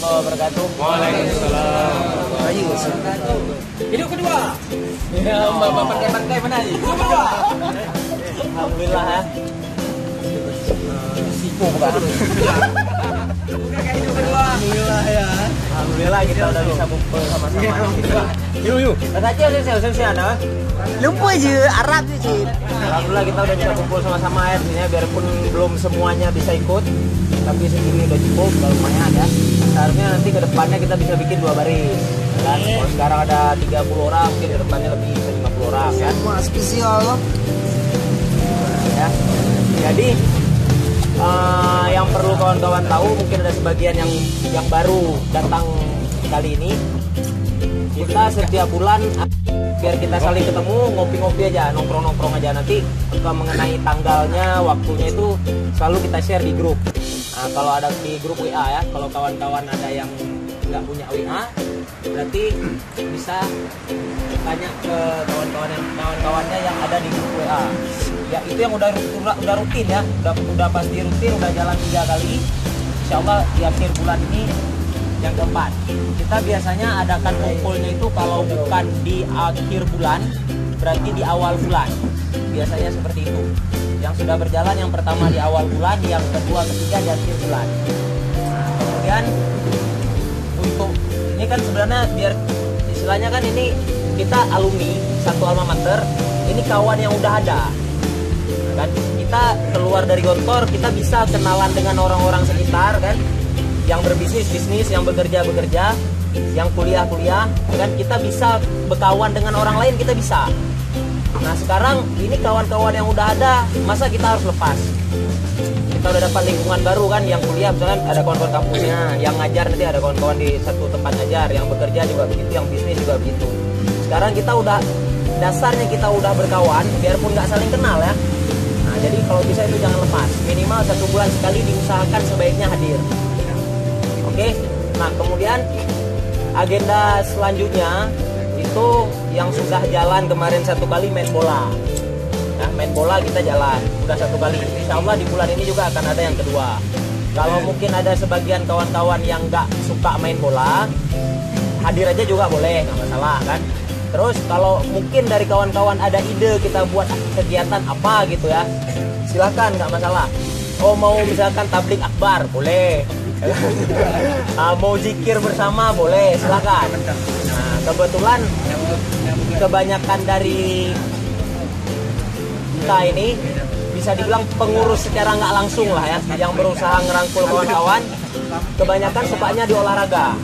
warahmatullahi wabarakatuh. Waalaikumsalam. Ayo. Video kedua. Ya, Mbak pandai-pandai mana nih? Alhamdulillah ya. Siku bukan. Bukan kayak video kedua. Alhamdulillah ya. Alhamdulillah kita udah bisa kumpul sama-sama. Yuk. Kata saya nah. Lupa je Arab je Cid. Alhamdulillah kita udah bisa kumpul sama-sama ya. Sini biarpun belum semuanya bisa ikut, tapi segini udah cukup, lumayan ya. Seharusnya nanti ke depannya kita bisa bikin 2 baris. Kan? Kalau sekarang ada 30 orang, mungkin ke depannya lebih 50 orang kan. Semua spesial loh. Ya. Jadi yang perlu kawan-kawan tahu, mungkin ada sebagian yang baru datang kali ini. Kita setiap bulan biar kita saling ketemu, ngopi-ngopi aja, nongkrong-nongkrong aja. Nanti mengenai tanggalnya, waktunya itu selalu kita share di grup. Nah, kalau ada di grup WA ya, kalau kawan-kawan ada yang nggak punya WA, berarti bisa tanya ke kawan-kawannya yang ada di grup WA. Ya itu yang udah rutin ya, udah pasti rutin, udah jalan 3 kali. Insya Allah di akhir bulan ini yang keempat. Kita biasanya adakan kumpulnya itu kalau bukan di akhir bulan, berarti di awal bulan. Biasanya seperti itu. Yang sudah berjalan yang pertama di awal bulan, yang kedua, ketiga di akhir bulan. Nah, kemudian untuk ini kan sebenarnya biar istilahnya kan ini kita alumni satu alma mater, ini kawan yang udah ada. Kan kita keluar dari Gontor, kita bisa kenalan dengan orang-orang sekitar kan, yang berbisnis, yang bekerja, yang kuliah, kan kita bisa berkawan dengan orang lain, kita bisa. Nah sekarang ini kawan-kawan yang udah ada, masa kita harus lepas? Kita udah dapat lingkungan baru kan, yang kuliah misalkan ada kawan-kawan kampusnya, yang ngajar nanti ada kawan-kawan di satu tempat ngajar, yang bekerja juga begitu, yang bisnis juga begitu. Sekarang kita udah, dasarnya kita udah berkawan, biarpun nggak saling kenal ya. Nah jadi kalau bisa itu jangan lepas, minimal 1 bulan sekali diusahakan sebaiknya hadir. Oke, nah kemudian agenda selanjutnya itu yang sudah jalan kemarin 1 kali main bola. Nah, main bola kita jalan udah 1 kali. Insya Allah di bulan ini juga akan ada yang kedua. Kalau mungkin ada sebagian kawan-kawan yang nggak suka main bola, hadir aja juga boleh, nggak masalah kan. Terus kalau mungkin dari kawan-kawan ada ide kita buat kegiatan apa gitu ya, silahkan, nggak masalah. Oh mau misalkan tablik akbar boleh. Mau zikir bersama boleh, silakan. Nah, kebetulan kebanyakan dari kita ini bisa dibilang pengurus secara nggak langsung lah ya, yang berusaha ngerangkul kawan-kawan. Kebanyakan sukanya di olahraga.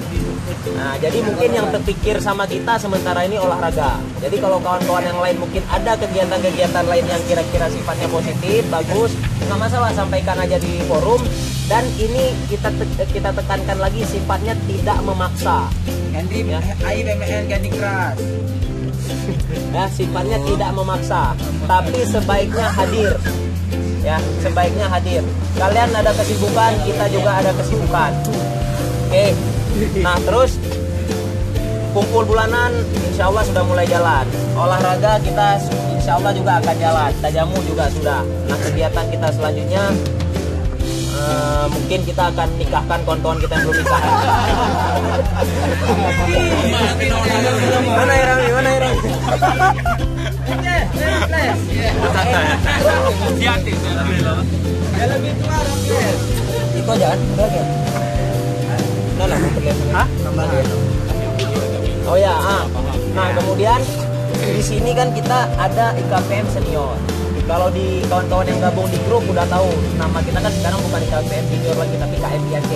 Nah, jadi mungkin yang terpikir sama kita sementara ini olahraga. Jadi kalau kawan-kawan yang lain mungkin ada kegiatan-kegiatan lain yang kira-kira sifatnya positif, bagus, nggak masalah, sampaikan aja di forum. Dan ini kita tekankan lagi, sifatnya tidak memaksa. Ganti Ya. AIBMN ganti keras. Ya, sifatnya tidak memaksa, tapi sebaiknya hadir. Ya, sebaiknya hadir. Kalian ada kesibukan, kita juga ada kesibukan. Oke. Nah, terus kumpul bulanan insya Allah sudah mulai jalan. Olahraga kita insya Allah juga akan jalan. Tajamu juga sudah. Nah, kegiatan kita selanjutnya mungkin kita akan nikahkan kawan-kawan kita yang belum nikah. Mana ya Rami? Ya lebih tua Rambles. Itu aja kan? Udah kan? Nah, Hah? Oh ya, nah kemudian di sini kan kita ada IKPM senior. Kalau di kawan-kawan yang gabung di grup udah tahu nama kita kan sekarang bukan IKPM senior lagi, tapi KMIAC.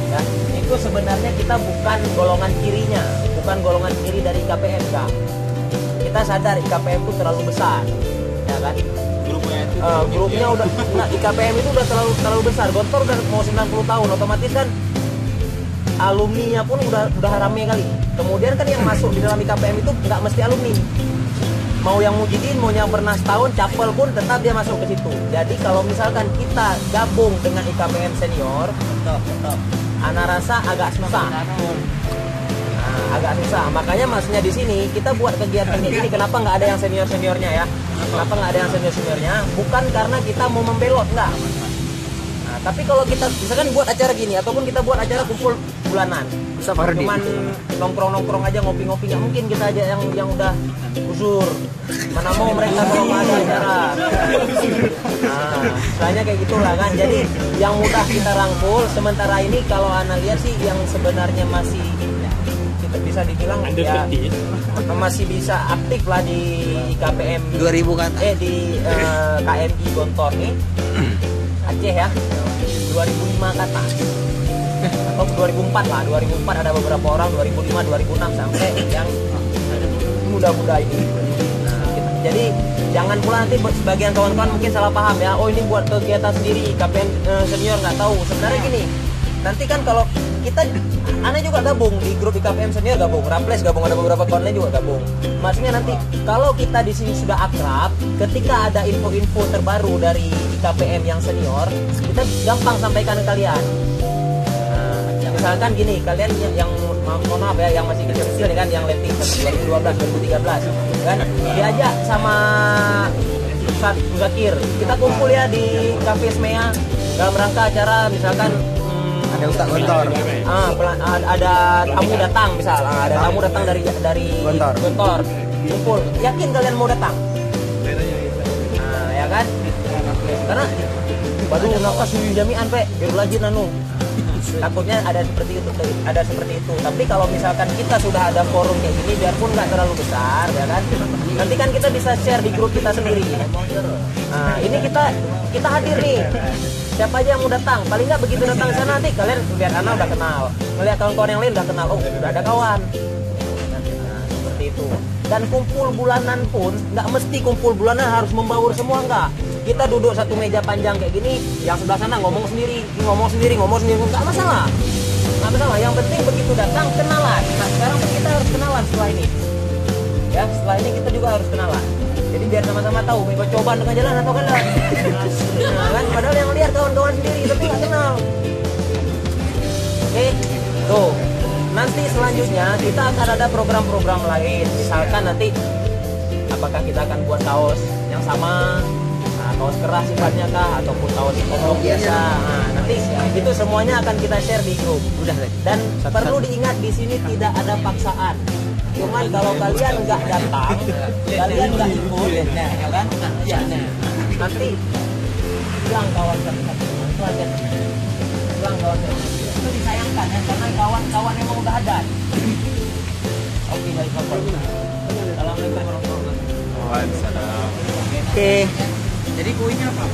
Ya, itu sebenarnya kita bukan golongan kirinya, bukan golongan kiri dari IKPM kan. Kita sadar IKPM itu terlalu besar, ya kan? Grupnya udah, nah, IKPM itu udah terlalu besar. Gontor udah mau 90 tahun, otomatis kan alumninya pun udah rame kali. Kemudian kan yang masuk di dalam IKPM itu nggak mesti alumni. Mau yang mujidin, mau yang pernah setahun, capel pun tetap dia masuk ke situ. Jadi kalau misalkan kita gabung dengan IKPM senior, ana rasa agak susah. Nah, agak susah. Makanya maksudnya di sini kita buat kegiatan ini. Kenapa nggak ada yang seniornya ya? Kenapa nggak ada yang seniornya? Bukan karena kita mau membelot, nggak. Nah, tapi kalau kita misalkan buat acara gini ataupun kita buat acara kumpul bulanan, cuman nongkrong aja ngopi-ngopi, nggak mungkin kita aja yang udah usur. Mana mau mereka kalau nggak ada acara. Nah, istilahnya kayak gitulah kan. Jadi yang mudah kita rangkul. Sementara ini kalau Ana lihat sih yang sebenarnya masih kita bisa dibilang ya masih bisa aktif lah di KPM 2000 kan? di KMI Gontor nih Aceh ya, 2005 ke atas atau 2004 lah, 2004 ada beberapa orang, 2005, 2006 sampai yang muda-muda ini. Jadi jangan pula nanti sebagian kawan-kawan mungkin salah paham ya, oh ini buat kegiatan sendiri, KPM senior nggak tahu. Sebenarnya gini, nanti kan kalau kita, Ana juga gabung di grup IKPM senior, gabung Raples, gabung ada beberapa kawan lain juga gabung. Maksudnya nanti kalau kita di sini sudah akrab, ketika ada info-info terbaru dari IKPM yang senior, kita gampang sampaikan ke kalian. Nah, misalkan gini, kalian yang mohon maaf ya, yang masih kecil-kecil nih kan, yang letting 2012, 2013 kan, diajak sama Ustaz Muzakir, kita kumpul ya di Cafe Smea dalam rangka acara misalkan Ada Ustaz Gontor. Ada tamu datang misal, ada tamu datang dari Gontor, kumpul, yakin kalian mau datang? Nah, ya kan? Karena baru nafas jami'an pe, biar lagi nanu. Takutnya ada seperti itu, Tapi kalau misalkan kita sudah ada forum kayak gini, biarpun nggak terlalu besar, ya kan? Nanti kan kita bisa share di grup kita sendiri. Nah, ini kita hadir nih. Siapa aja yang mau datang, paling nggak begitu datang sana nanti kalian lihat Ana udah kenal, melihat kawan-kawan yang lain udah kenal, oh udah ada kawan. Nah, seperti itu. Dan kumpul bulanan pun nggak mesti kumpul bulanan harus membaur semua, enggak. Kita duduk satu meja panjang kayak gini, yang sebelah sana ngomong sendiri, nggak masalah. Nggak masalah, yang penting begitu datang kenalan. Nah sekarang pun kita harus kenalan setelah ini. Ya setelah ini kita juga harus kenalan. Jadi biar sama-sama tahu, bebas coba tengah jalan atau kan. Nah kan, padahal yang lihat kawan-kawan sendiri tapi nggak kenal. Oke, tuh. Nanti selanjutnya kita akan ada program-program lain. Misalkan nanti apakah kita akan buat kaos yang sama, kaos keras sifatnya kah, ataupun kaos pokok biasa. Nah, nanti itu semuanya akan kita share di grup. Dan perlu diingat di sini tidak ada paksaan. Cuman kalau kalian nggak datang, kalian nggak ikut, ya kan? Ya, nanti bilang kawan satu-satu, itu aja. Bilang kawan satu. Itu disayangkan ya, karena kawan-kawan emang udah ada. Oke, baik Pak. Assalamualaikum warahmatullahi wabarakatuh. Waalaikumsalam. Oke. Jadi kuenya apa?